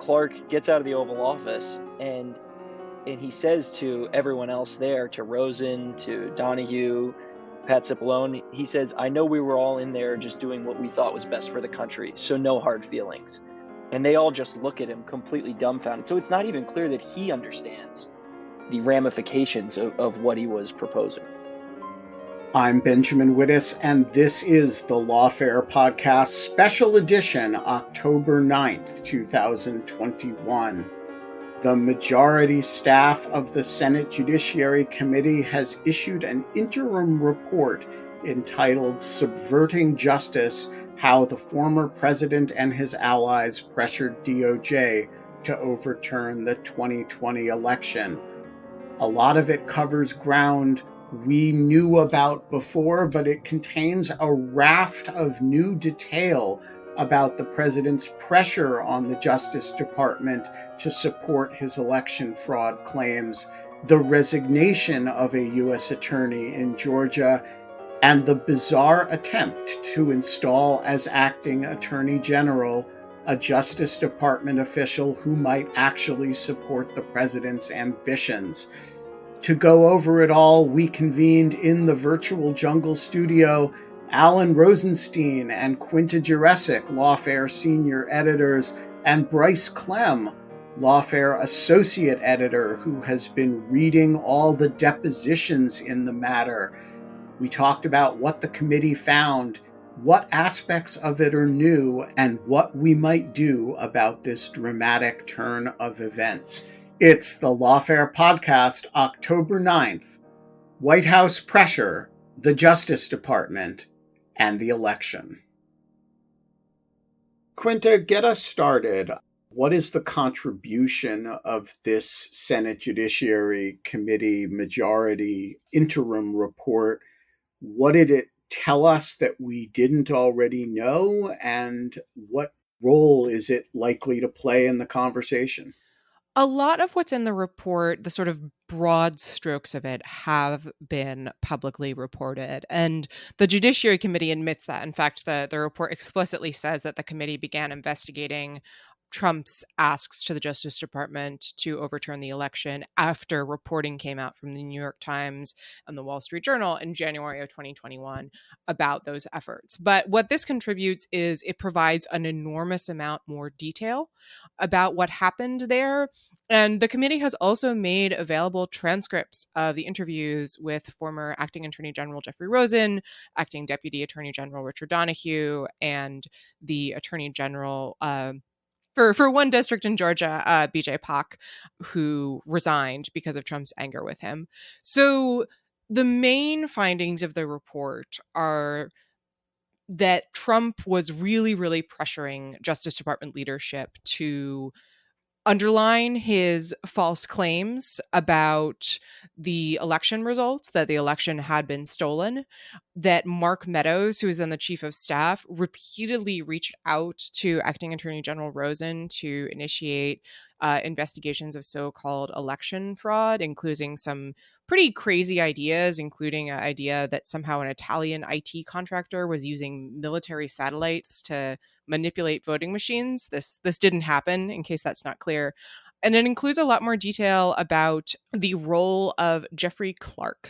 Clark gets out of the Oval Office and he says to everyone else there, to Rosen, to Donahue, Pat Cipollone, he says, "I know we were all in there just doing what we thought was best for the country, so no hard feelings." And they all just look at him completely dumbfounded. So it's not even clear that he understands the ramifications of what he was proposing. I'm Benjamin Wittes, and this is the Lawfare podcast, special edition, October 9th, 2021. The majority staff of the Senate Judiciary Committee has issued an interim report entitled Subverting Justice: How the Former President and His Allies Pressured DOJ to Overturn the 2020 Election. A lot of it covers ground we knew about before, but it contains a raft of new detail about the president's pressure on the Justice Department to support his election fraud claims, the resignation of a U.S. attorney in Georgia, and the bizarre attempt to install as acting attorney general a Justice Department official who might actually support the president's ambitions. To go over it all, we convened in the virtual jungle studio Alan Rozenshtein and Quinta Jurecic, Lawfare senior editors, and Bryce Klehm, Lawfare associate editor, who has been reading all the depositions in the matter. We talked about what the committee found, what aspects of it are new, and what we might do about this dramatic turn of events. It's the Lawfare podcast, October 9th. White House pressure, the Justice Department, and the election. Quinta, get us started. What is the contribution of this Senate Judiciary Committee majority interim report? What did it tell us that we didn't already know? And what role is it likely to play in the conversation? A lot of what's in the report, the sort of broad strokes of it, have been publicly reported. And the Judiciary Committee admits that. In fact, the report explicitly says that the committee began investigating Trump's asks to the Justice Department to overturn the election after reporting came out from the New York Times and the Wall Street Journal in January of 2021 about those efforts. But what this contributes is it provides an enormous amount more detail about what happened there. And the committee has also made available transcripts of the interviews with former Acting Attorney General Jeffrey Rosen, Acting Deputy Attorney General Richard Donahue, and the Attorney General for one district in Georgia, BJ Pak, who resigned because of Trump's anger with him. So the main findings of the report are that Trump was really, really pressuring Justice Department leadership to underline his false claims about the election results, that the election had been stolen, that Mark Meadows, who is then the chief of staff, repeatedly reached out to Acting Attorney General Rosen to initiate investigations of so-called election fraud, including some pretty crazy ideas, including an idea that somehow an Italian IT contractor was using military satellites to manipulate voting machines. This didn't happen, in case that's not clear. And it includes a lot more detail about the role of Jeffrey Clark,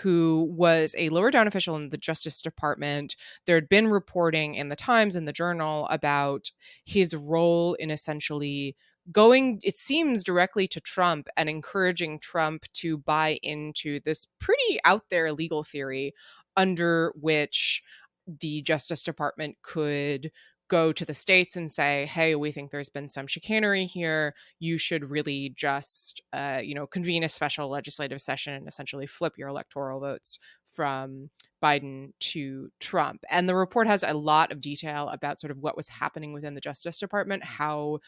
who was a lower down official in the Justice Department. There had been reporting in the Times and the Journal about his role in essentially going, it seems, directly to Trump and encouraging Trump to buy into this pretty out there legal theory under which the Justice Department could go to the states and say, hey, we think there's been some chicanery here. You should really just, convene a special legislative session and essentially flip your electoral votes from Biden to Trump. And the report has a lot of detail about sort of what was happening within the Justice Department, how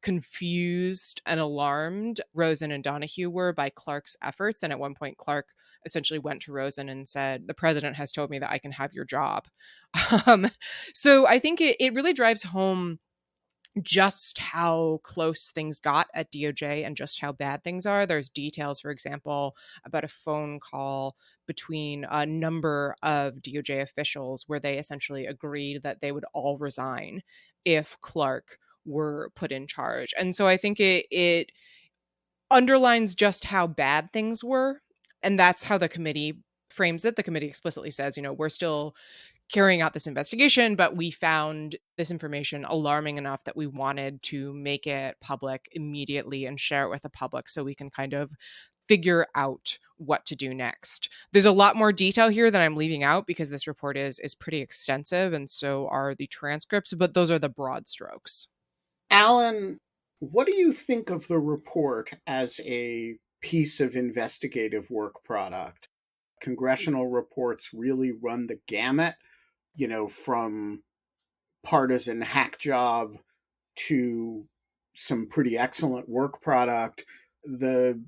confused and alarmed Rosen and Donahue were by Clark's efforts. And at one point, Clark essentially went to Rosen and said, the president has told me that I can have your job. So I think it really drives home just how close things got at DOJ and just how bad things are. There's details, for example, about a phone call between a number of DOJ officials where they essentially agreed that they would all resign if Clark were put in charge. And so I think it underlines just how bad things were. And that's how the committee frames it. The committee explicitly says, we're still carrying out this investigation, but we found this information alarming enough that we wanted to make it public immediately and share it with the public so we can kind of figure out what to do next. There's a lot more detail here that I'm leaving out because this report is pretty extensive, and so are the transcripts, but those are the broad strokes. Alan, what do you think of the report as a piece of investigative work product? Congressional reports really run the gamut, from partisan hack job to some pretty excellent work product. The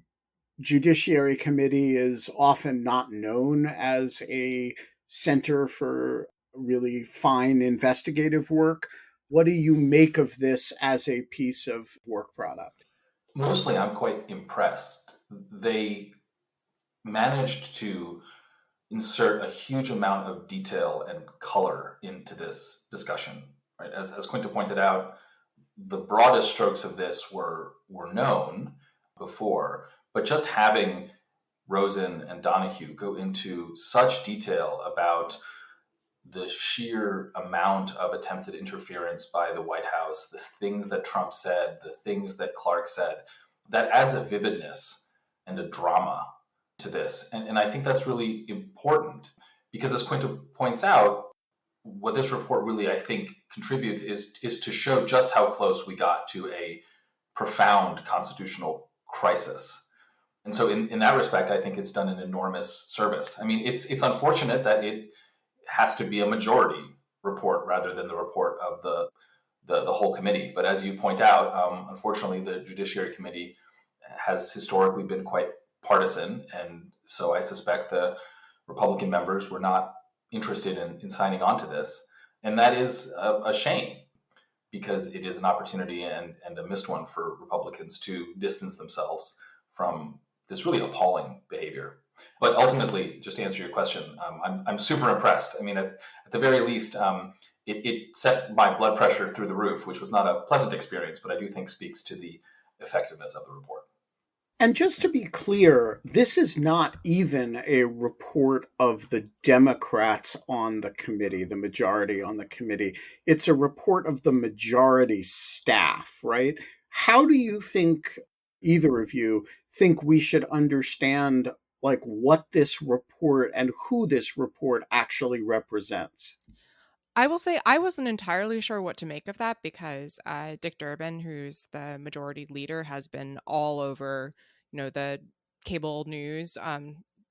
Judiciary Committee is often not known as a center for really fine investigative work. What do you make of this as a piece of work product? Mostly, I'm quite impressed. They managed to insert a huge amount of detail and color into this discussion. Right, as Quinta pointed out, the broadest strokes of this were known before, but just having Rosen and Donahue go into such detail about the sheer amount of attempted interference by the White House, the things that Trump said, the things that Clark said, that adds a vividness and a drama to this. And I think that's really important because, as Quinta points out, what this report really, I think, contributes is to show just how close we got to a profound constitutional crisis. And so in that respect, I think it's done an enormous service. I mean, it's unfortunate that it has to be a majority report rather than the report of the whole committee. But as you point out, unfortunately, the Judiciary Committee has historically been quite partisan. And so I suspect the Republican members were not interested in signing on to this. And that is a shame because it is an opportunity and a missed one for Republicans to distance themselves from this really appalling behavior. But ultimately, just to answer your question, I'm super impressed. I mean, at the very least, it set my blood pressure through the roof, which was not a pleasant experience, but I do think speaks to the effectiveness of the report. And just to be clear, this is not even a report of the Democrats on the committee, the majority on the committee. It's a report of the majority staff, right? How do you think, either of you, think we should understand what this report and who this report actually represents? I will say I wasn't entirely sure what to make of that because Dick Durbin, who's the majority leader, has been all over, the cable news,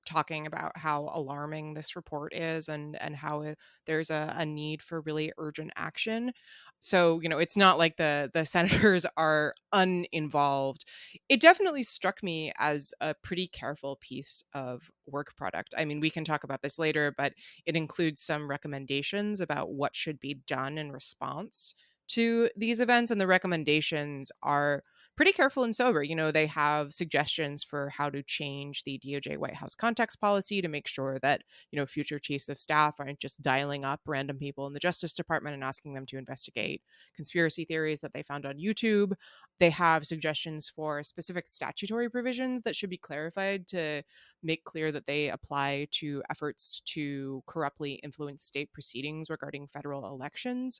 talking about how alarming this report is and how there's a need for really urgent action. So, it's not like the senators are uninvolved. It definitely struck me as a pretty careful piece of work product. I mean, we can talk about this later, but it includes some recommendations about what should be done in response to these events. And the recommendations are pretty careful and sober. They have suggestions for how to change the DOJ White House contacts policy to make sure that, future chiefs of staff aren't just dialing up random people in the Justice Department and asking them to investigate conspiracy theories that they found on YouTube. They have suggestions for specific statutory provisions that should be clarified to make clear that they apply to efforts to corruptly influence state proceedings regarding federal elections.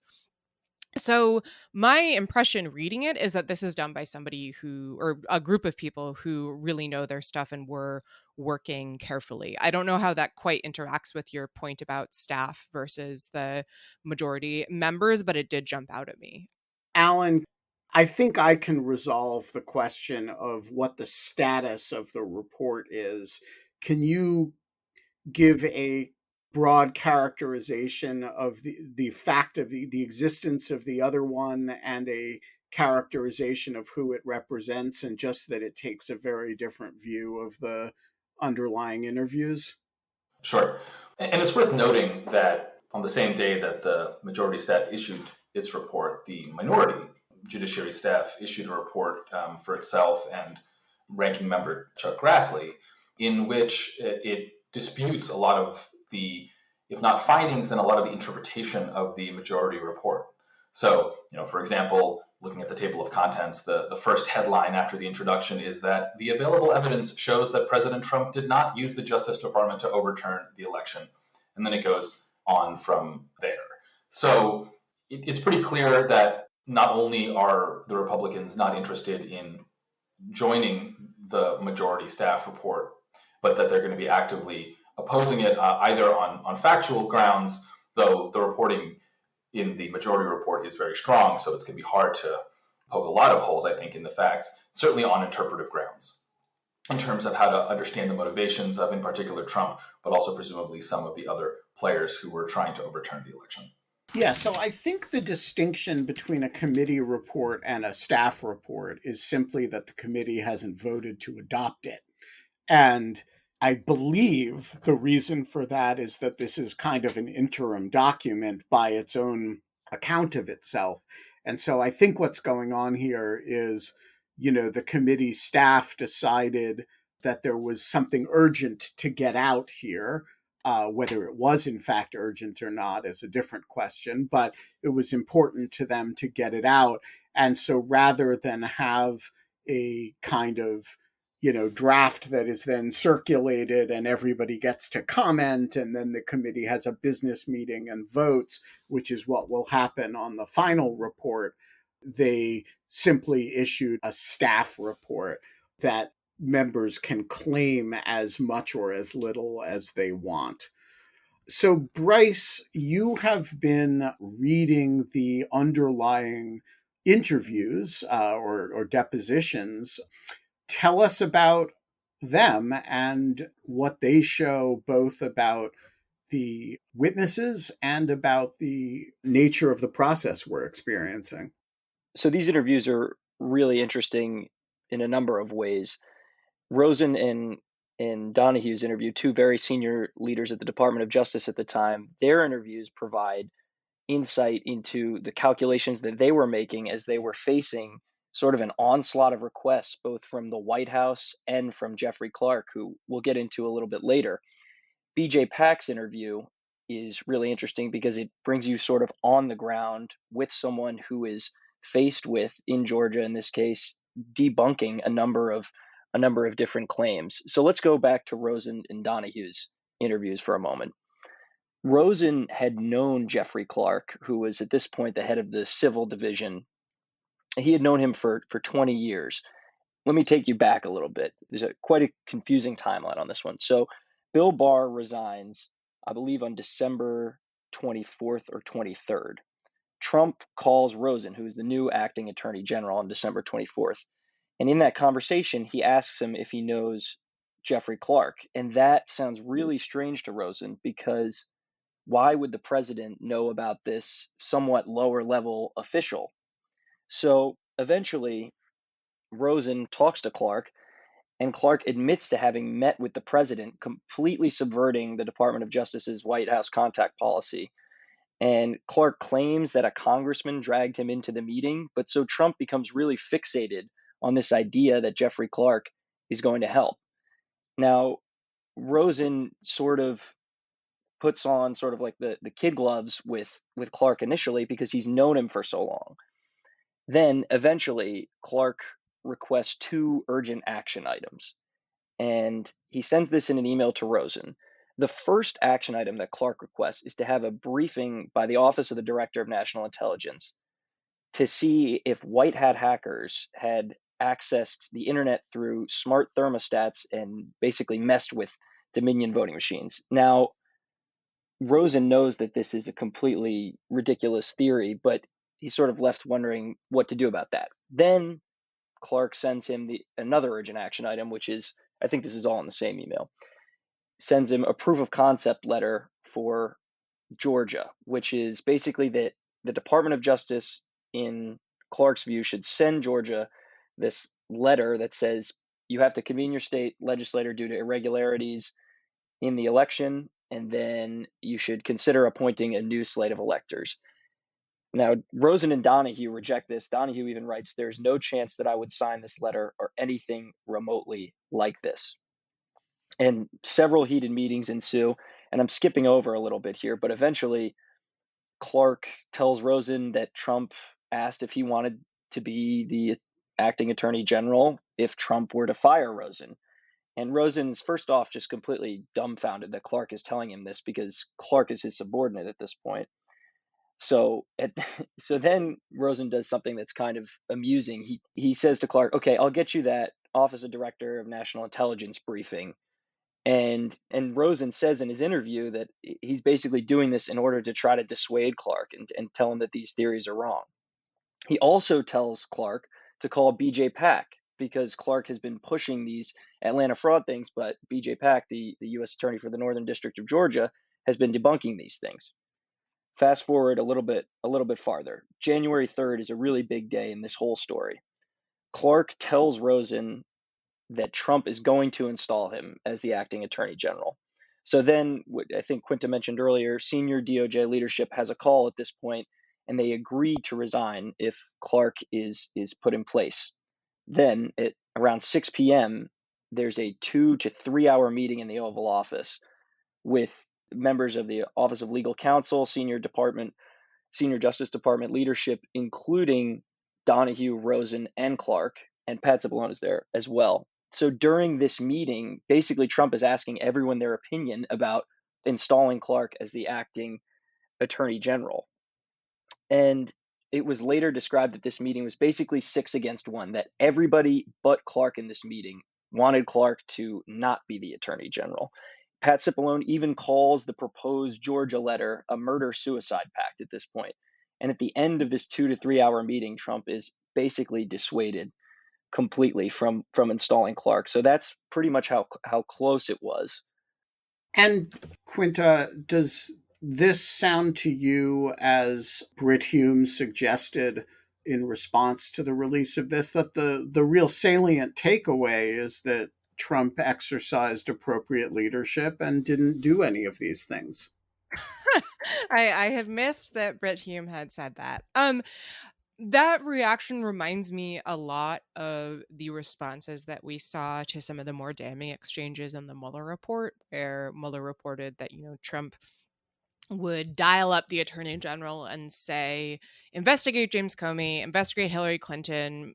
So my impression reading it is that this is done by somebody or a group of people who really know their stuff and were working carefully. I don't know how that quite interacts with your point about staff versus the majority members, but it did jump out at me. Alan, I think I can resolve the question of what the status of the report is. Can you give a broad characterization of the fact of the existence of the other one and a characterization of who it represents, and just that it takes a very different view of the underlying interviews? Sure. And it's worth noting that on the same day that the majority staff issued its report, the minority judiciary staff issued a report for itself and ranking member Chuck Grassley, in which it disputes a lot of the, if not findings, then a lot of the interpretation of the majority report. So, for example, looking at the table of contents, the first headline after the introduction is that the available evidence shows that President Trump did not use the Justice Department to overturn the election. And then it goes on from there. So it's pretty clear that not only are the Republicans not interested in joining the majority staff report, but that they're going to be actively opposing it either on factual grounds, though the reporting in the majority report is very strong, so it's going to be hard to poke a lot of holes, I think, in the facts, certainly on interpretive grounds, in terms of how to understand the motivations of, in particular, Trump, but also presumably some of the other players who were trying to overturn the election. Yeah, so I think the distinction between a committee report and a staff report is simply that the committee hasn't voted to adopt it. And I believe the reason for that is that this is kind of an interim document by its own account of itself. And so I think what's going on here is, the committee staff decided that there was something urgent to get out here. Whether it was in fact urgent or not is a different question, but it was important to them to get it out. And so rather than have a kind of draft that is then circulated and everybody gets to comment, and then the committee has a business meeting and votes, which is what will happen on the final report, they simply issued a staff report that members can claim as much or as little as they want. So, Bryce, you have been reading the underlying interviews or depositions. Tell us about them and what they show, both about the witnesses and about the nature of the process we're experiencing. So these interviews are really interesting in a number of ways. Rosen and Donahue's interview, two very senior leaders at the Department of Justice at the time, their interviews provide insight into the calculations that they were making as they were facing sort of an onslaught of requests, both from the White House and from Jeffrey Clark, who we'll get into a little bit later. BJ Pak's interview is really interesting because it brings you sort of on the ground with someone who is faced with, in Georgia in this case, debunking a number of different claims. So let's go back to Rosen and Donahue's interviews for a moment. Rosen had known Jeffrey Clark, who was at this point the head of the civil division. He had known him for 20 years. Let me take you back a little bit. There's quite a confusing timeline on this one. So Bill Barr resigns, I believe, on December 24th or 23rd. Trump calls Rosen, who is the new acting attorney general, on December 24th. And in that conversation, he asks him if he knows Jeffrey Clark. And that sounds really strange to Rosen, because why would the president know about this somewhat lower level official? So eventually, Rosen talks to Clark, and Clark admits to having met with the president, completely subverting the Department of Justice's White House contact policy. And Clark claims that a congressman dragged him into the meeting, but so Trump becomes really fixated on this idea that Jeffrey Clark is going to help. Now, Rosen sort of puts on sort of like the kid gloves with Clark initially because he's known him for so long. Then eventually Clark requests two urgent action items, and he sends this in an email to Rosen. The first action item that Clark requests is to have a briefing by the Office of the Director of National Intelligence to see if white hat hackers had accessed the internet through smart thermostats and basically messed with Dominion voting machines. Now, Rosen knows that this is a completely ridiculous theory, but he's sort of left wondering what to do about that. Then Clark sends him another urgent action item, which is, I think this is all in the same email, sends him a proof of concept letter for Georgia, which is basically that the Department of Justice, in Clark's view, should send Georgia this letter that says you have to convene your state legislature due to irregularities in the election, and then you should consider appointing a new slate of electors. Now, Rosen and Donahue reject this. Donahue even writes, "There's no chance that I would sign this letter or anything remotely like this." And several heated meetings ensue. And I'm skipping over a little bit here, but eventually Clark tells Rosen that Trump asked if he wanted to be the acting attorney general if Trump were to fire Rosen. And Rosen's first off just completely dumbfounded that Clark is telling him this, because Clark is his subordinate at this point. So so then Rosen does something that's kind of amusing. He says to Clark, "Okay, I'll get you that Office of Director of National Intelligence briefing." And Rosen says in his interview that he's basically doing this in order to try to dissuade Clark and tell him that these theories are wrong. He also tells Clark to call BJ Pak, because Clark has been pushing these Atlanta fraud things, but BJ Pak, the U.S. Attorney for the Northern District of Georgia, has been debunking these things. Fast forward a little bit farther. January 3rd is a really big day in this whole story. Clark tells Rosen that Trump is going to install him as the acting attorney general. So then, I think Quinta mentioned earlier, senior DOJ leadership has a call at this point, and they agree to resign if Clark is put in place. Then, at around 6 p.m., there's a 2 to 3 hour meeting in the Oval Office with members of the Office of Legal Counsel, Senior Justice Department leadership, including Donahue, Rosen, and Clark, and Pat Cipollone is there as well. So during this meeting, basically Trump is asking everyone their opinion about installing Clark as the acting attorney general. And it was later described that this meeting was basically 6 against 1, that everybody but Clark in this meeting wanted Clark to not be the attorney general. Pat Cipollone even calls the proposed Georgia letter a murder-suicide pact at this point. And at the end of this 2 to 3 hour meeting, Trump is basically dissuaded completely from installing Clark. So that's pretty much how close it was. And Quinta, does this sound to you, as Brit Hume suggested in response to the release of this, that the real salient takeaway is that Trump exercised appropriate leadership and didn't do any of these things? I have missed that Brit Hume had said that. That reaction reminds me a lot of the responses that we saw to some of the more damning exchanges in the Mueller report, where Mueller reported that, Trump would dial up the attorney general and say, investigate James Comey, investigate Hillary Clinton,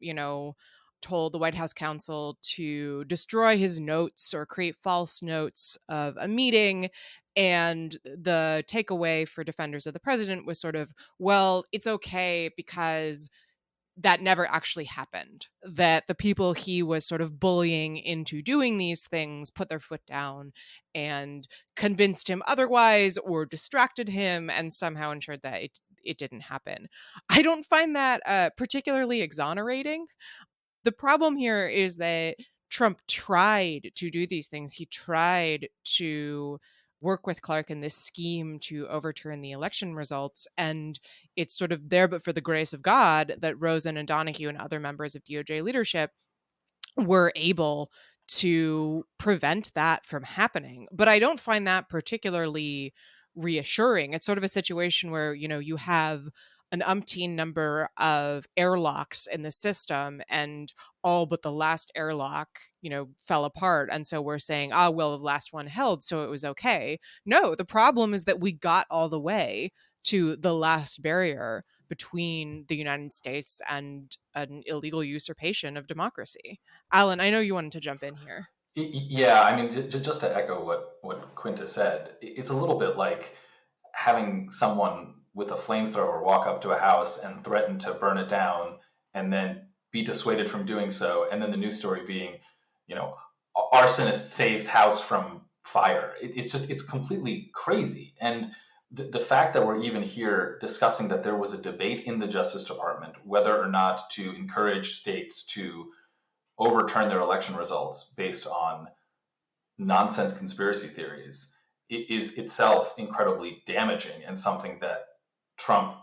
told the White House counsel to destroy his notes or create false notes of a meeting. And the takeaway for defenders of the president was sort of, well, it's okay because that never actually happened, that the people he was sort of bullying into doing these things put their foot down and convinced him otherwise, or distracted him and somehow ensured that it didn't happen. I don't find that particularly exonerating. The problem here is that Trump tried to do these things. He tried to work with Clark in this scheme to overturn the election results. And it's sort of there, but for the grace of God, that Rosen and Donahue and other members of DOJ leadership were able to prevent that from happening. But I don't find that particularly reassuring. It's sort of a situation where, you have an umpteen number of airlocks in the system, and all but the last airlock, fell apart. And so we're saying, well, the last one held, so it was okay. No, the problem is that we got all the way to the last barrier between the United States and an illegal usurpation of democracy. Alan, I know you wanted to jump in here. Yeah, I mean, just to echo what Quinta said, it's a little bit like having someone with a flamethrower walk up to a house and threaten to burn it down, and then be dissuaded from doing so, and then the news story being, arsonist saves house from fire. It's completely crazy. And the fact that we're even here discussing that there was a debate in the Justice Department whether or not to encourage states to overturn their election results based on nonsense conspiracy theories is itself incredibly damaging, and something that Trump,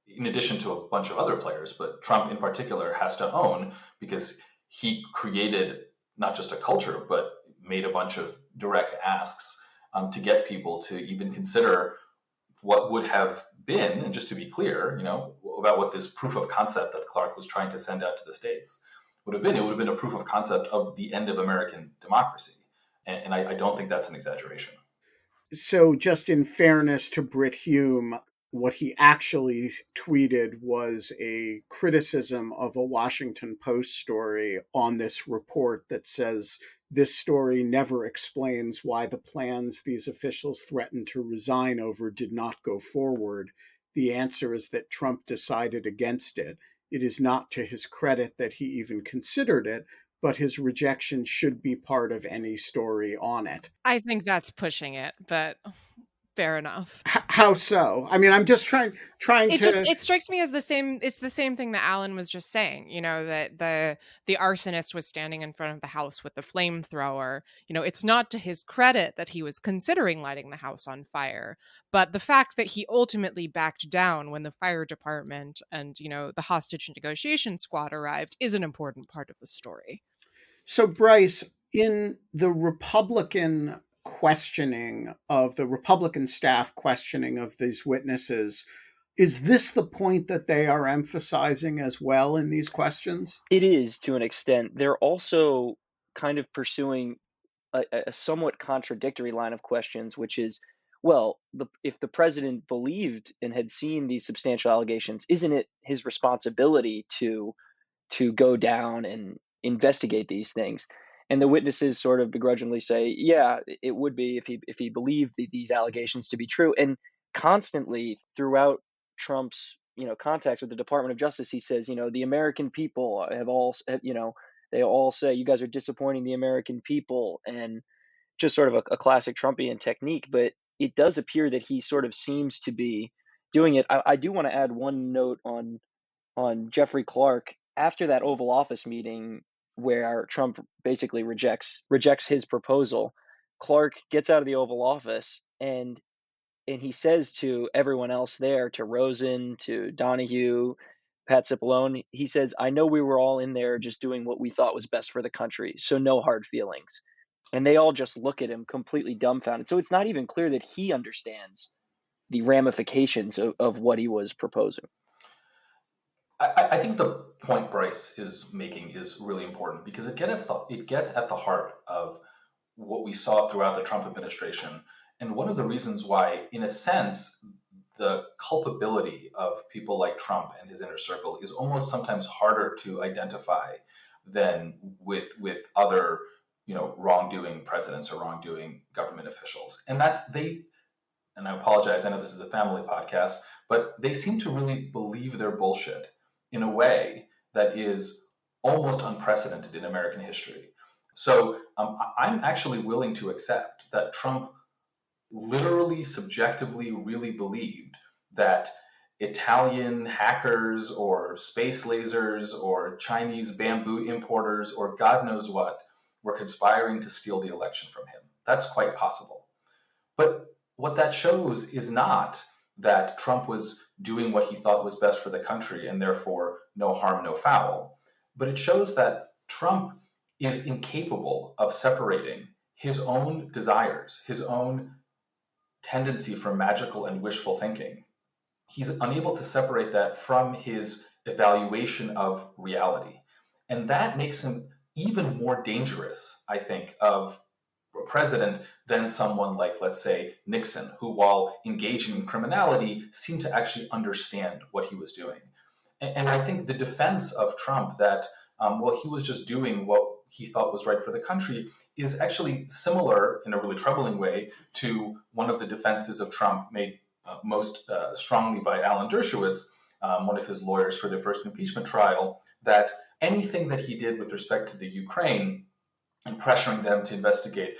in addition to a bunch of other players, but Trump in particular, has to own, because he created not just a culture, but made a bunch of direct asks to get people to even consider what would have been, and just to be clear, about what this proof of concept that Clark was trying to send out to the states would have been. It would have been a proof of concept of the end of American democracy. And I don't think that's an exaggeration. So just in fairness to Brit Hume, What he actually tweeted was a criticism of a Washington Post story on this report that says this story never explains why the plans these officials threatened to resign over did not go forward. The answer is that Trump decided against it. It is not to his credit that he even considered it, but his rejection should be part of any story on it. I think that's pushing it, but fair enough. How so? I mean, I'm just trying It strikes me as it's the same thing that Alan was just saying, that the arsonist was standing in front of the house with the flamethrower. It's not to his credit that he was considering lighting the house on fire, but the fact that he ultimately backed down when the fire department and, the hostage negotiation squad arrived is an important part of the story. So, Bryce, in the Republican staff questioning of these witnesses, is this the point that they are emphasizing as well in these questions? It is, to an extent. They're also kind of pursuing a somewhat contradictory line of questions, which is, well, if the president believed and had seen these substantial allegations, isn't it his responsibility to go down and investigate these things? And the witnesses sort of begrudgingly say, yeah, it would be if he believed these allegations to be true. And constantly throughout Trump's contacts with the Department of Justice, he says, the American people they all say you guys are disappointing the American people, and just sort of a classic Trumpian technique. But it does appear that he sort of seems to be doing it. I do want to add one note on Jeffrey Clark after that Oval Office meeting where Trump basically rejects his proposal. Clark gets out of the Oval Office and he says to everyone else there, to Rosen, to Donahue, Pat Cipollone, he says, I know we were all in there just doing what we thought was best for the country, so no hard feelings. And they all just look at him completely dumbfounded. So it's not even clear that he understands the ramifications of what he was proposing. I think the point Bryce is making is really important because it gets at the heart of what we saw throughout the Trump administration. And one of the reasons why, in a sense, the culpability of people like Trump and his inner circle is almost sometimes harder to identify than with other, wrongdoing presidents or wrongdoing government officials. And and I apologize, I know this is a family podcast, but they seem to really believe their bullshit in a way that is almost unprecedented in American history. So I'm actually willing to accept that Trump literally, subjectively, really believed that Italian hackers or space lasers or Chinese bamboo importers or God knows what were conspiring to steal the election from him. That's quite possible. But what that shows is not that Trump was doing what he thought was best for the country and therefore no harm, no foul. But it shows that Trump is incapable of separating his own desires, his own tendency for magical and wishful thinking. He's unable to separate that from his evaluation of reality. And that makes him even more dangerous, I think, of a president than someone like, let's say, Nixon, who, while engaging in criminality, seemed to actually understand what he was doing. And I think the defense of Trump that, he was just doing what he thought was right for the country is actually similar in a really troubling way to one of the defenses of Trump made most strongly by Alan Dershowitz, one of his lawyers for the first impeachment trial, that anything that he did with respect to the Ukraine and pressuring them to investigate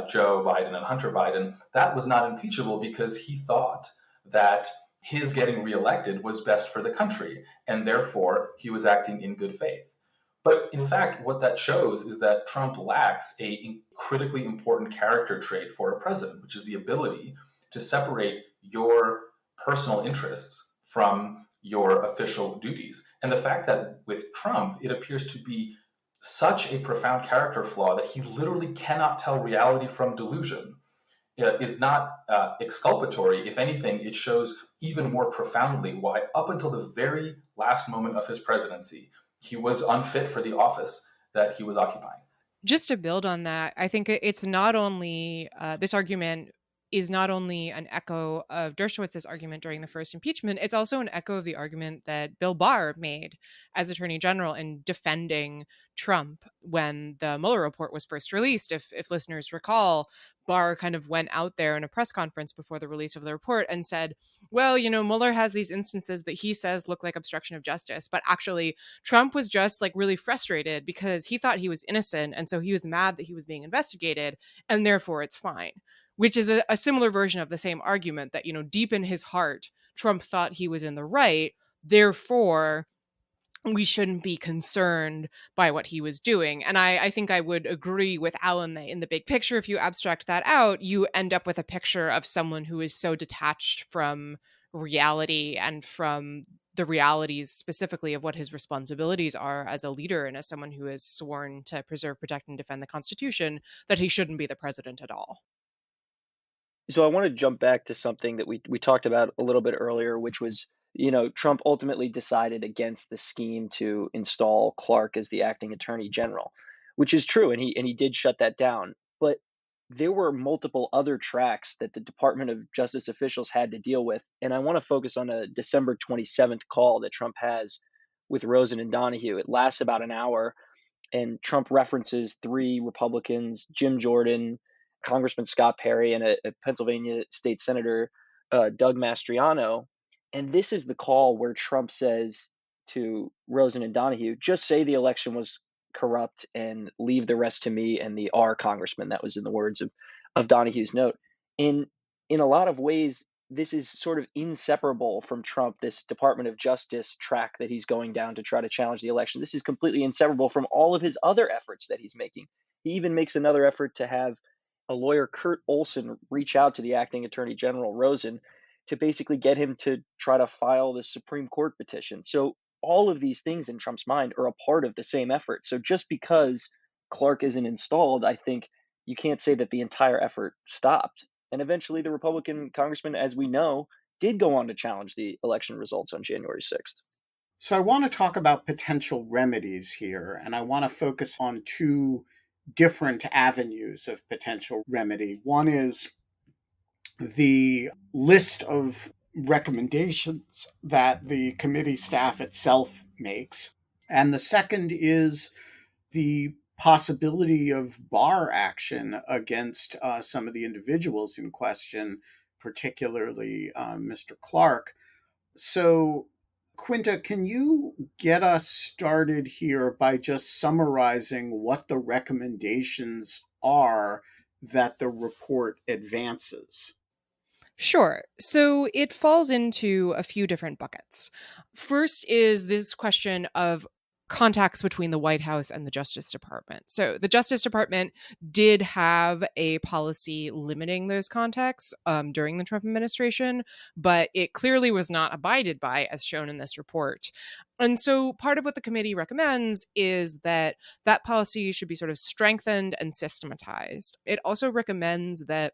Joe Biden and Hunter Biden, that was not impeachable because he thought that his getting reelected was best for the country, and therefore he was acting in good faith. But in fact, what that shows is that Trump lacks a critically important character trait for a president, which is the ability to separate your personal interests from your official duties. And the fact that with Trump, it appears to be such a profound character flaw that he literally cannot tell reality from delusion is not exculpatory. If anything, it shows even more profoundly why up until the very last moment of his presidency, he was unfit for the office that he was occupying. Just to build on that, I think it's not only this argument is not only an echo of Dershowitz's argument during the first impeachment, it's also an echo of the argument that Bill Barr made as Attorney General in defending Trump when the Mueller report was first released. If listeners recall, Barr kind of went out there in a press conference before the release of the report and said, well, Mueller has these instances that he says look like obstruction of justice, but actually Trump was just like really frustrated because he thought he was innocent. And so he was mad that he was being investigated, and therefore it's fine. Which is a similar version of the same argument that, deep in his heart, Trump thought he was in the right. Therefore, we shouldn't be concerned by what he was doing. And I think I would agree with Alan that in the big picture, if you abstract that out, you end up with a picture of someone who is so detached from reality and from the realities specifically of what his responsibilities are as a leader and as someone who is sworn to preserve, protect, and defend the Constitution, that he shouldn't be the president at all. So I want to jump back to something that we talked about a little bit earlier, which was, Trump ultimately decided against the scheme to install Clark as the acting attorney general, which is true, and he did shut that down. But there were multiple other tracks that the Department of Justice officials had to deal with, and I want to focus on a December 27th call that Trump has with Rosen and Donahue. It lasts about an hour, and Trump references three Republicans: Jim Jordan, Congressman Scott Perry, and a Pennsylvania state senator, Doug Mastriano. And this is the call where Trump says to Rosen and Donahue, just say the election was corrupt and leave the rest to me and the R congressman. That was in the words of Donahue's note. In a lot of ways, this is sort of inseparable from Trump, this Department of Justice track that he's going down to try to challenge the election. This is completely inseparable from all of his other efforts that he's making. He even makes another effort to have a lawyer, Kurt Olson, reach out to the acting attorney general, Rosen, to basically get him to try to file the Supreme Court petition. So all of these things in Trump's mind are a part of the same effort. So just because Clark isn't installed, I think you can't say that the entire effort stopped. And eventually the Republican congressman, as we know, did go on to challenge the election results on January 6th. So I want to talk about potential remedies here, and I want to focus on two different avenues of potential remedy. One is the list of recommendations that the committee staff itself makes. And the second is the possibility of bar action against some of the individuals in question, particularly Mr. Clark. So, Quinta, can you get us started here by just summarizing what the recommendations are that the report advances? Sure. So it falls into a few different buckets. First is this question of contacts between the White House and the Justice Department. So the Justice Department did have a policy limiting those contacts during the Trump administration, but it clearly was not abided by, as shown in this report. And so part of what the committee recommends is that that policy should be sort of strengthened and systematized. It also recommends that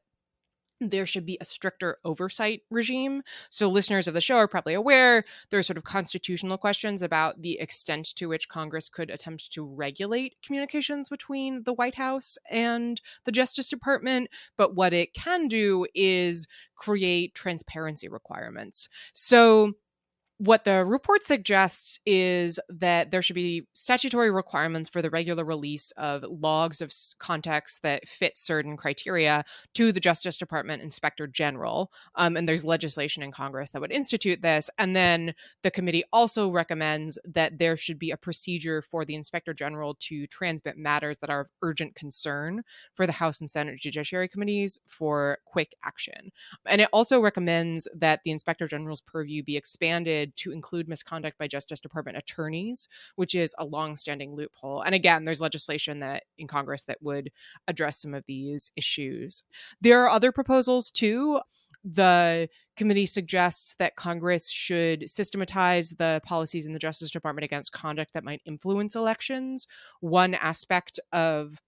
there should be a stricter oversight regime. So listeners of the show are probably aware there are sort of constitutional questions about the extent to which Congress could attempt to regulate communications between the White House and the Justice Department. But what it can do is create transparency requirements. So what the report suggests is that there should be statutory requirements for the regular release of logs of contacts that fit certain criteria to the Justice Department Inspector General. And there's legislation in Congress that would institute this. And then the committee also recommends that there should be a procedure for the Inspector General to transmit matters that are of urgent concern for the House and Senate Judiciary Committees for quick action. And it also recommends that the Inspector General's purview be expanded to include misconduct by Justice Department attorneys, which is a longstanding loophole. And again, there's legislation that in Congress that would address some of these issues. There are other proposals too. The committee suggests that Congress should systematize the policies in the Justice Department against conduct that might influence elections. One aspect of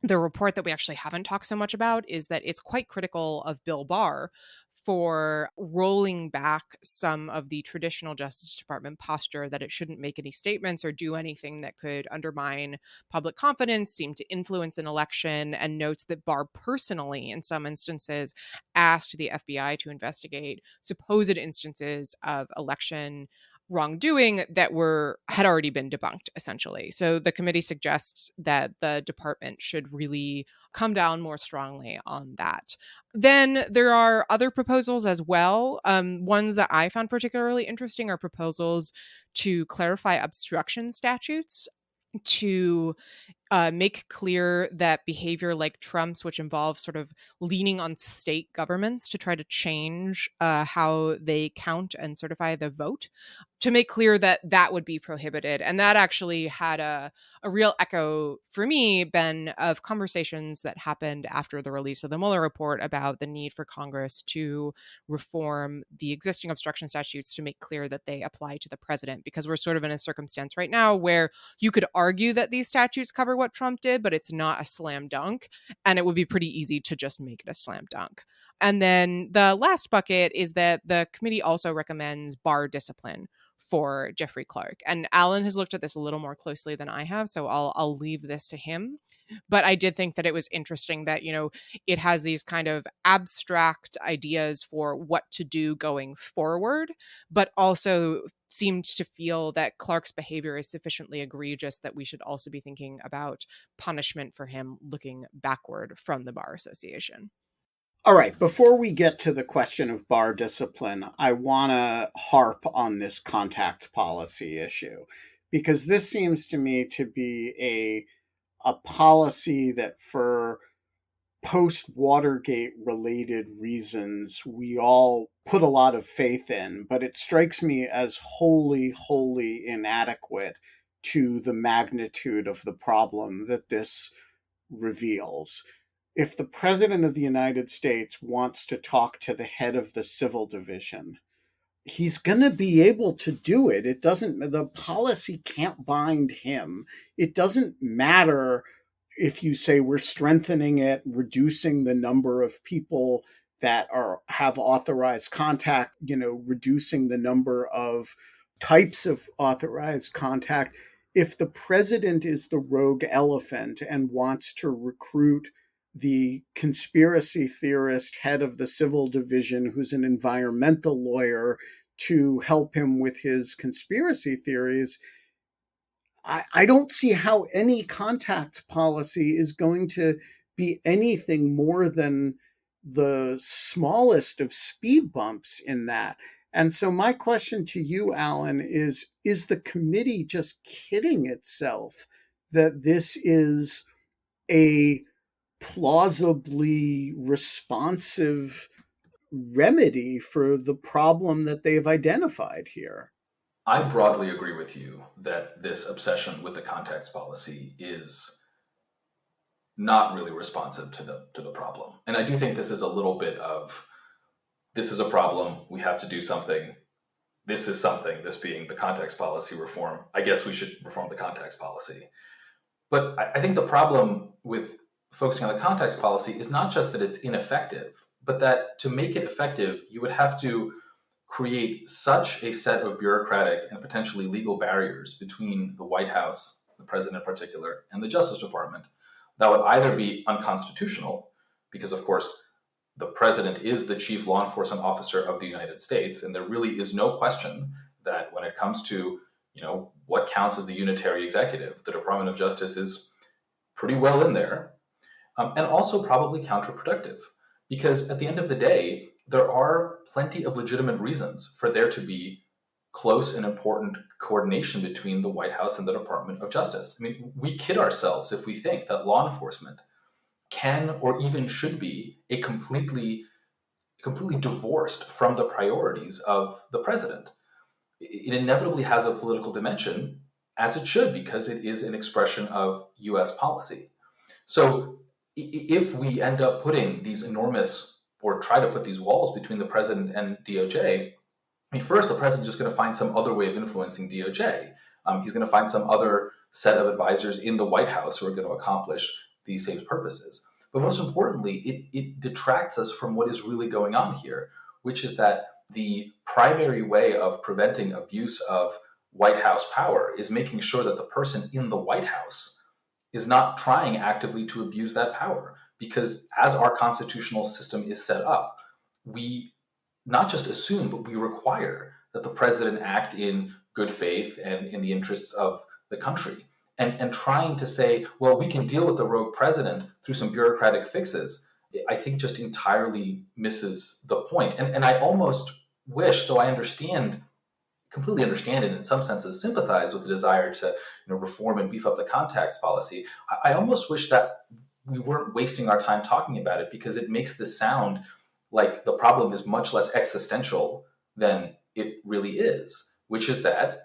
the report that we actually haven't talked so much about is that it's quite critical of Bill Barr for rolling back some of the traditional Justice Department posture that it shouldn't make any statements or do anything that could undermine public confidence, seem to influence an election, and notes that Barr personally, in some instances, asked the FBI to investigate supposed instances of election wrongdoing that had already been debunked, essentially. So the committee suggests that the department should really come down more strongly on that. Then there are other proposals as well. Ones that I found particularly interesting are proposals to clarify obstruction statutes, to make clear that behavior like Trump's, which involves sort of leaning on state governments to try to change how they count and certify the vote, to make clear that that would be prohibited. And that actually had a real echo for me, Ben, of conversations that happened after the release of the Mueller report about the need for Congress to reform the existing obstruction statutes to make clear that they apply to the president, because we're sort of in a circumstance right now where you could argue that these statutes cover what Trump did, but it's not a slam dunk, and it would be pretty easy to just make it a slam dunk. And then the last bucket is that the committee also recommends Barr discipline for Jeffrey Clark. And Alan has looked at this a little more closely than I have, so I'll leave this to him. But I did think that it was interesting that, it has these kind of abstract ideas for what to do going forward, but also seemed to feel that Clark's behavior is sufficiently egregious that we should also be thinking about punishment for him looking backward from the Bar Association. All right, before we get to the question of Barr discipline, I want to harp on this contacts policy issue, because this seems to me to be a policy that for post-Watergate related reasons we all put a lot of faith in, but it strikes me as wholly inadequate to the magnitude of the problem that this reveals. If the President of the United States wants to talk to the head of the civil division, he's going to be able to do it. The policy can't bind him. It doesn't matter if you say we're strengthening it, reducing the number of people that have authorized contact, reducing the number of types of authorized contact. If the president is the rogue elephant and wants to recruit the conspiracy theorist head of the civil division, who's an environmental lawyer, to help him with his conspiracy theories, I don't see how any contact policy is going to be anything more than the smallest of speed bumps in that. And so my question to you, Alan, is the committee just kidding itself that this is a plausibly responsive remedy for the problem that they've identified here? I broadly agree with you that this obsession with the contacts policy is not really responsive to the problem. And I do think this is a little bit of, this is a problem, we have to do something. This is something, this being the contacts policy reform. I guess we should reform the contacts policy. But I think the problem with focusing on the contacts policy is not just that it's ineffective, but that to make it effective, you would have to create such a set of bureaucratic and potentially legal barriers between the White House, the president in particular, and the Justice Department that would either be unconstitutional, because of course the president is the chief law enforcement officer of the United States, and there really is no question that when it comes to what counts as the unitary executive, the Department of Justice is pretty well in there. And also probably counterproductive, because at the end of the day, there are plenty of legitimate reasons for there to be close and important coordination between the White House and the Department of Justice. I mean, we kid ourselves if we think that law enforcement can or even should be a completely divorced from the priorities of the president. It inevitably has a political dimension, as it should, because it is an expression of U.S. policy. So if we end up putting these enormous, or try to put these walls between the president and DOJ, first, the president's just going to find some other way of influencing DOJ. He's going to find some other set of advisors in the White House who are going to accomplish these same purposes. But most importantly, it detracts us from what is really going on here, which is that the primary way of preventing abuse of White House power is making sure that the person in the White House is not trying actively to abuse that power. Because as our constitutional system is set up, we not just assume, but we require that the president act in good faith and in the interests of the country. And trying to say, well, we can deal with the rogue president through some bureaucratic fixes, I think just entirely misses the point. And I almost wish, though I completely understand and in some senses sympathize with the desire to reform and beef up the contacts policy, I almost wish that we weren't wasting our time talking about it, because it makes this sound like the problem is much less existential than it really is, which is that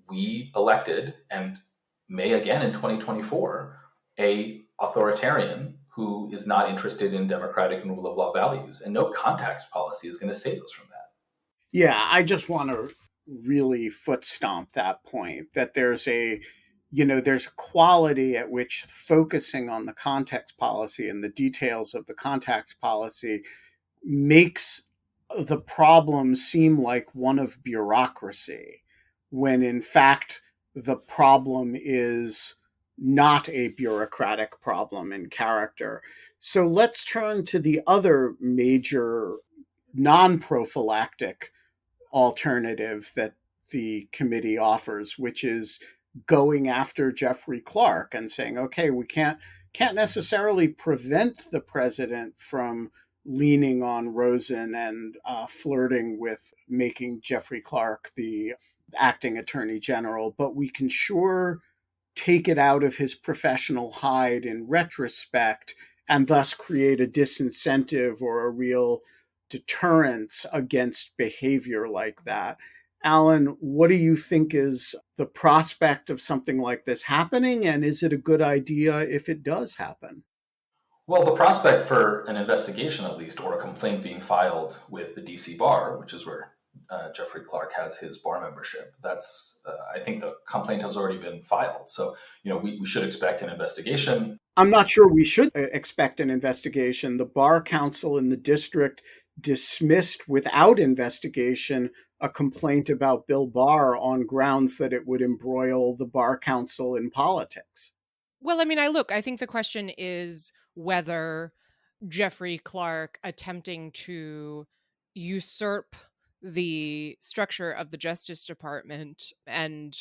we elected, and may again in 2024, a authoritarian who is not interested in democratic and rule of law values, and no contacts policy is going to save us from that. Yeah, I just want to really foot stomp that point, that there's a quality at which focusing on the context policy and the details of the contacts policy makes the problem seem like one of bureaucracy, when in fact the problem is not a bureaucratic problem in character. So let's turn to the other major non-prophylactic alternative that the committee offers, which is going after Jeffrey Clark and saying, okay, we can't necessarily prevent the president from leaning on Rosen and flirting with making Jeffrey Clark the acting attorney general, but we can sure take it out of his professional hide in retrospect, and thus create a disincentive or a real deterrence against behavior like that. Alan, what do you think is the prospect of something like this happening, and is it a good idea if it does happen? Well, the prospect for an investigation, at least, or a complaint being filed with the DC Bar, which is where Jeffrey Clark has his bar membership, that's, I think the complaint has already been filed. So, we should expect an investigation. I'm not sure we should expect an investigation. The bar council in the district dismissed without investigation a complaint about Bill Barr on grounds that it would embroil the bar council in politics. Well, I think the question is whether Jeffrey Clark attempting to usurp the structure of the Justice Department and,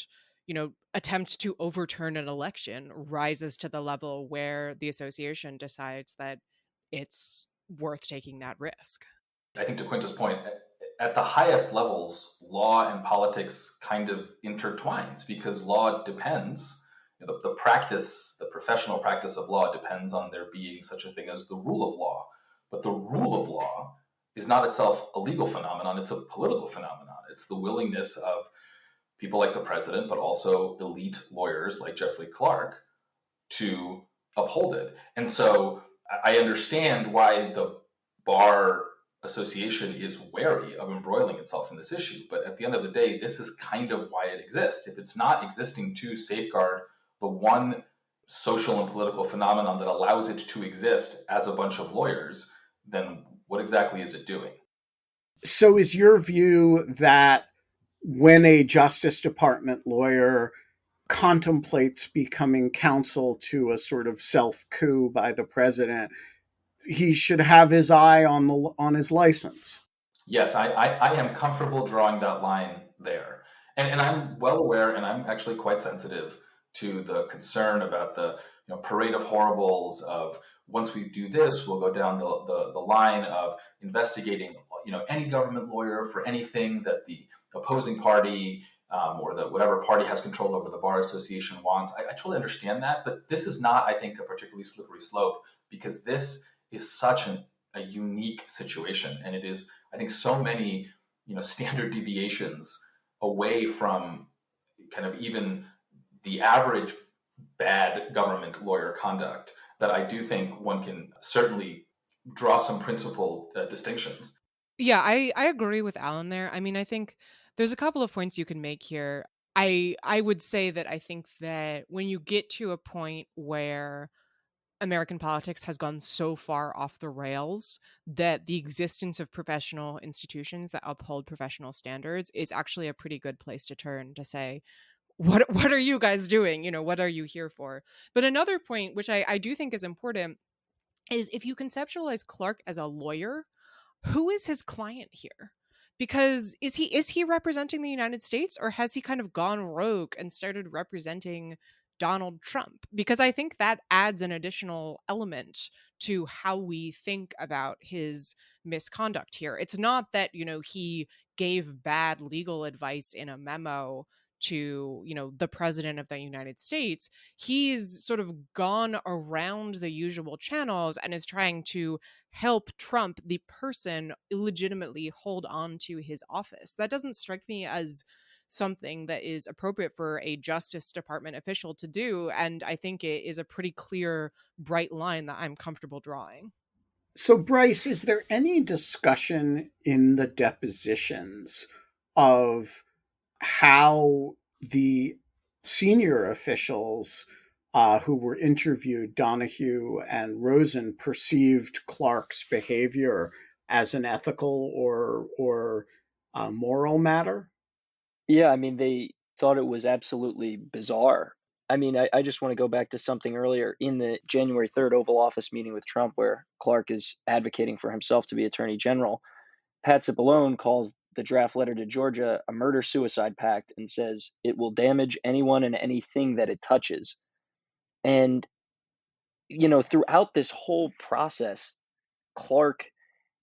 attempt to overturn an election rises to the level where the association decides that it's worth taking that risk. I think to Quinta's point, at the highest levels, law and politics kind of intertwines, because law depends, the practice, the professional practice of law depends on there being such a thing as the rule of law. But the rule of law is not itself a legal phenomenon, it's a political phenomenon. It's the willingness of people like the president, but also elite lawyers like Jeffrey Clark to uphold it. And so I understand why the bar association is wary of embroiling itself in this issue. But at the end of the day, this is kind of why it exists. If it's not existing to safeguard the one social and political phenomenon that allows it to exist as a bunch of lawyers, then what exactly is it doing? So is your view that when a Justice Department lawyer contemplates becoming counsel to a sort of self-coup by the president, he should have his eye on his license? Yes, I am comfortable drawing that line there. And I'm well aware, and I'm actually quite sensitive to the concern about the parade of horribles of, once we do this, we'll go down the line of investigating any government lawyer for anything that the opposing party or the whatever party has control over the bar association wants. I totally understand that, but this is not, I think, a particularly slippery slope, because this is such a unique situation, and it is, I think, so many standard deviations away from kind of even the average bad government lawyer conduct that I do think one can certainly draw some principled distinctions. Yeah, I agree with Alan there. I think there's a couple of points you can make here. I would say that I think that when you get to a point where American politics has gone so far off the rails that the existence of professional institutions that uphold professional standards is actually a pretty good place to turn to say, what are you guys doing? What are you here for? But another point, which I do think is important, is if you conceptualize Clark as a lawyer, who is his client here? Because is he representing the United States, or has he kind of gone rogue and started representing Donald Trump? Because I think that adds an additional element to how we think about his misconduct here. It's not that, he gave bad legal advice in a memo to, the president of the United States. He's sort of gone around the usual channels and is trying to help Trump, the person, illegitimately hold on to his office. That doesn't strike me as something that is appropriate for a Justice Department official to do. And I think it is a pretty clear, bright line that I'm comfortable drawing. So, Bryce, is there any discussion in the depositions of how the senior officials who were interviewed, Donahue and Rosen, perceived Clark's behavior as an ethical or moral matter? Yeah, I mean, they thought it was absolutely bizarre. I mean, I just want to go back to something earlier in the January 3rd Oval Office meeting with Trump, where Clark is advocating for himself to be Attorney General. Pat Cipollone calls the draft letter to Georgia a murder-suicide pact and says it will damage anyone and anything that it touches. And, throughout this whole process, Clark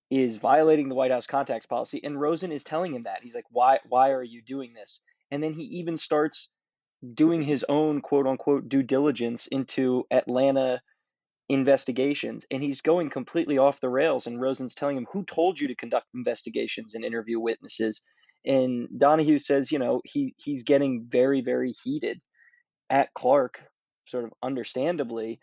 is violating the White House contacts policy, and Rosen is telling him that. He's like, why are you doing this? And then he even starts doing his own quote unquote due diligence into Atlanta investigations, and he's going completely off the rails. And Rosen's telling him, who told you to conduct investigations and interview witnesses? And Donahue says, he's getting very, very heated at Clark, sort of understandably.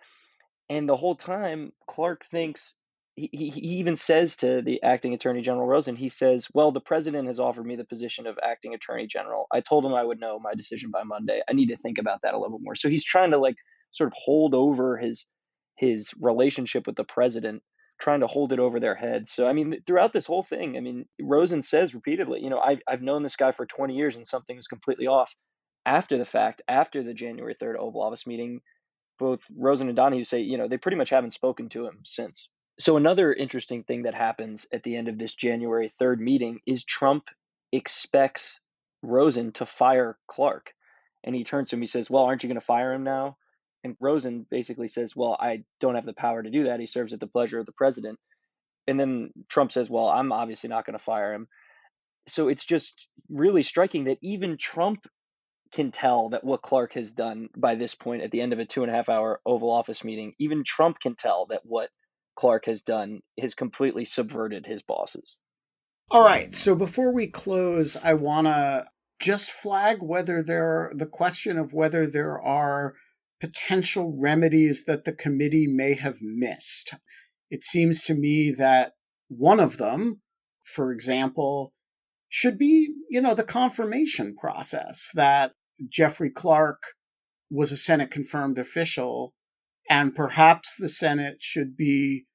And the whole time, Clark thinks, he even says to the acting Attorney General Rosen, he says, well, the president has offered me the position of acting Attorney General. I told him I would know my decision by Monday. I need to think about that a little bit more. So he's trying to sort of hold over his relationship with the president, trying to hold it over their heads. So, I mean, throughout this whole thing, I mean, Rosen says repeatedly, I've known this guy for 20 years and something was completely off. After the fact, after the January 3rd Oval Office meeting, both Rosen and Donahue say, they pretty much haven't spoken to him since. So another interesting thing that happens at the end of this January 3rd meeting is Trump expects Rosen to fire Clark. And he turns to him, he says, well, aren't you going to fire him now? And Rosen basically says, well, I don't have the power to do that. He serves at the pleasure of the president. And then Trump says, well, I'm obviously not going to fire him. So it's just really striking that even Trump can tell that what Clark has done by this point at the end of a 2.5-hour Oval Office meeting, even Trump can tell that what Clark has done has completely subverted his bosses. All right. So before we close, I want to just flag the question of whether there are potential remedies that the committee may have missed. It seems to me that one of them, for example, should be, the confirmation process that Jeffrey Clark was a Senate confirmed official, and perhaps the Senate should be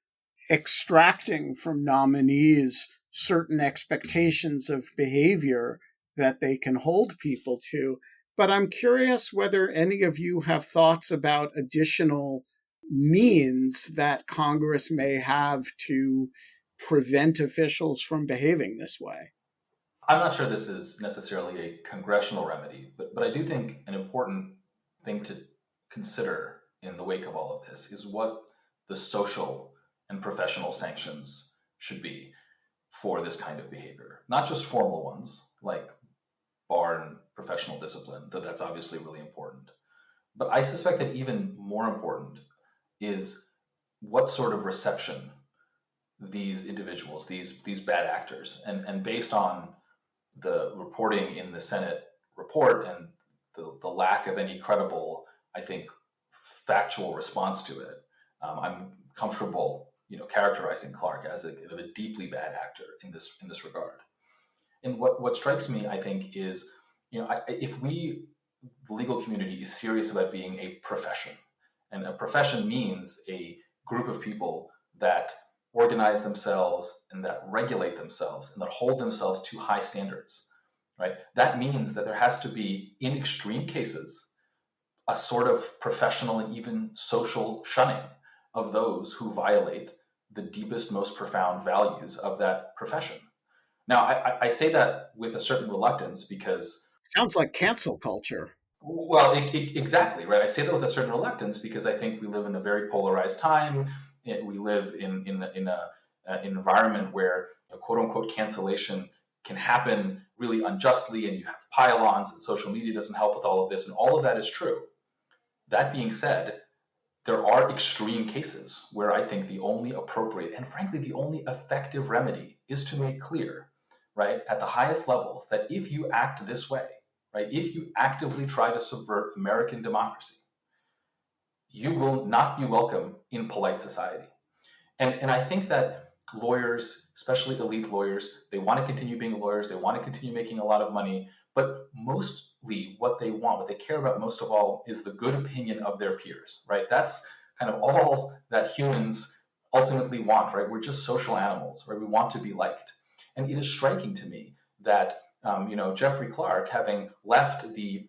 extracting from nominees certain expectations of behavior that they can hold people to. But I'm curious whether any of you have thoughts about additional means that Congress may have to prevent officials from behaving this way. I'm not sure this is necessarily a congressional remedy, but I do think an important thing to consider in the wake of all of this is what the social and professional sanctions should be for this kind of behavior. Not just formal ones like bar and professional discipline, though that's obviously really important. But I suspect that even more important is what sort of reception these individuals, these bad actors, and based on the reporting in the Senate report and the lack of any credible, I think, factual response to it, I'm comfortable, characterizing Clark as a deeply bad actor in this regard. And what strikes me, I think, is, if the legal community is serious about being a profession And a profession means a group of people that organize themselves and that regulate themselves and that hold themselves to high standards, right? That means that there has to be, in extreme cases, a sort of professional and even social shunning of those who violate the deepest, most profound values of that profession. Now, I say that with a certain reluctance because... Sounds like cancel culture. Well, exactly, right? I say that with a certain reluctance because I think we live in a very polarized time. We live in an environment where, quote unquote, cancellation can happen really unjustly, and you have pile-ons, and social media doesn't help with all of this, and all of that is true. That being said, there are extreme cases where I think the only appropriate and frankly the only effective remedy is to make clear, right, at the highest levels, that if you act this way, right, if you actively try to subvert American democracy, you will not be welcome in polite society. And I think that lawyers, especially elite lawyers, they want to continue being lawyers, they want to continue making a lot of money, but mostly what they want, what they care about most of all, is the good opinion of their peers, right? That's kind of all that humans ultimately want, right? We're just social animals, right? We want to be liked. And it is striking to me that, Jeffrey Clark, having left the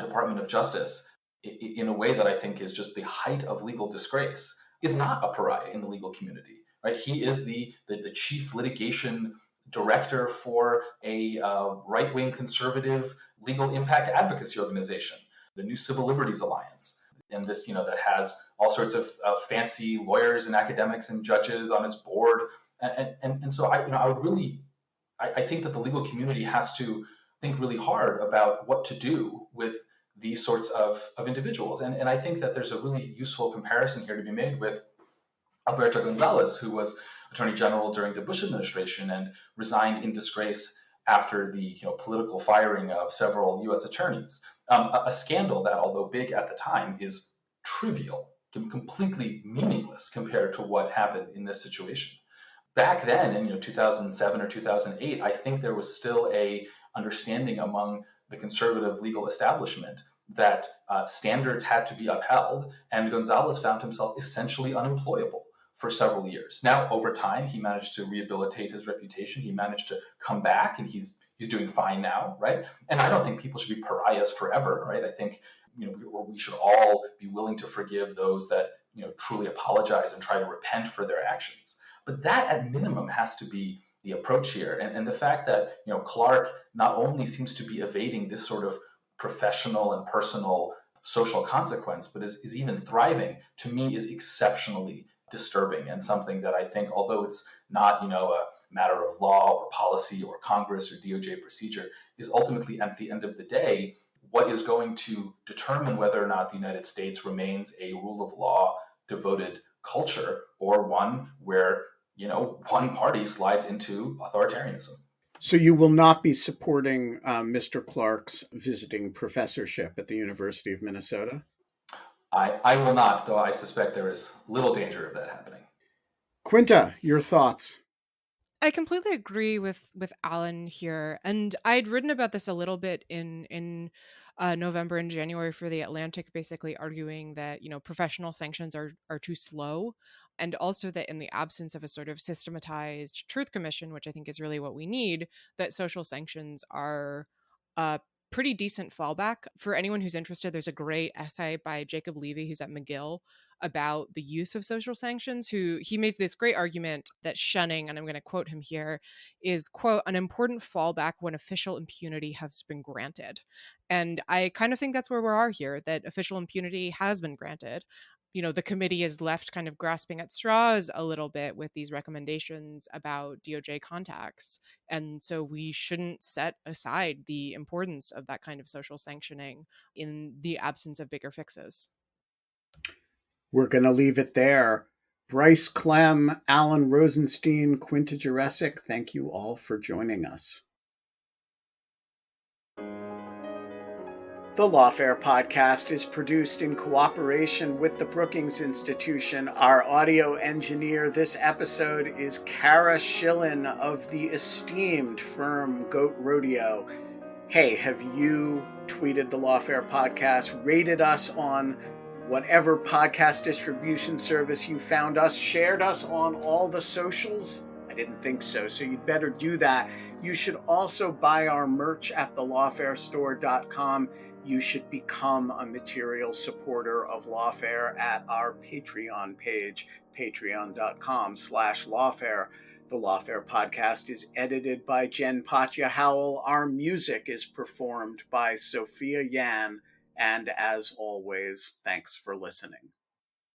Department of Justice in a way that I think is just the height of legal disgrace, is not a pariah in the legal community, right? He is the chief litigation director for a right-wing conservative legal impact advocacy organization, the New Civil Liberties Alliance. And this, that has all sorts of fancy lawyers and academics and judges on its board. And so I think that the legal community has to think really hard about what to do with these sorts of individuals. And I think that there's a really useful comparison here to be made with Alberto Gonzalez, who was Attorney General during the Bush administration and resigned in disgrace after the political firing of several U.S. attorneys. A scandal that, although big at the time, is trivial, completely meaningless compared to what happened in this situation. Back then, in 2007 or 2008, I think there was still a understanding among the conservative legal establishment that standards had to be upheld, and Gonzalez found himself essentially unemployable for several years. Now, over time, he managed to rehabilitate his reputation. He managed to come back, and he's doing fine now, right? And I don't think people should be pariahs forever, right? I think we should all be willing to forgive those that truly apologize and try to repent for their actions. But that, at minimum, has to be the approach here. And the fact that Clark not only seems to be evading this sort of professional and personal social consequence, but is even thriving, to me, is exceptionally disturbing, and something that I think, although it's not a matter of law or policy or Congress or DOJ procedure, is ultimately, at the end of the day, what is going to determine whether or not the United States remains a rule of law devoted culture, or one where one party slides into authoritarianism. So you will not be supporting Mr. Clark's visiting professorship at the University of Minnesota? I will not, though I suspect there is little danger of that happening. Quinta, your thoughts? I completely agree with Alan here. And I'd written about this a little bit in November and January for The Atlantic, basically arguing that, professional sanctions are too slow. And also that in the absence of a sort of systematized truth commission, which I think is really what we need, that social sanctions are a pretty decent fallback. For anyone who's interested, there's a great essay by Jacob Levy, who's at McGill, about the use of social sanctions. He made this great argument that shunning, and I'm going to quote him here, is, quote, an important fallback when official impunity has been granted. And I kind of think that's where we are here, that official impunity has been granted. The committee is left kind of grasping at straws a little bit with these recommendations about DOJ contacts. And so we shouldn't set aside the importance of that kind of social sanctioning in the absence of bigger fixes. We're going to leave it there. Bryce Klehm, Alan Rozenshtein, Quinta Jurecic, thank you all for joining us. The Lawfare podcast is produced in cooperation with the Brookings Institution. Our audio engineer this episode is Kara Schillen of the esteemed firm Goat Rodeo. Hey, have you tweeted the Lawfare podcast, rated us on whatever podcast distribution service you found us, shared us on all the socials? I didn't think so, so you'd better do that. You should also buy our merch at thelawfarestore.com. You should become a material supporter of Lawfare at our Patreon page, patreon.com/Lawfare. The Lawfare podcast is edited by Jen Patja Howell. Our music is performed by Sophia Yan. And as always, thanks for listening.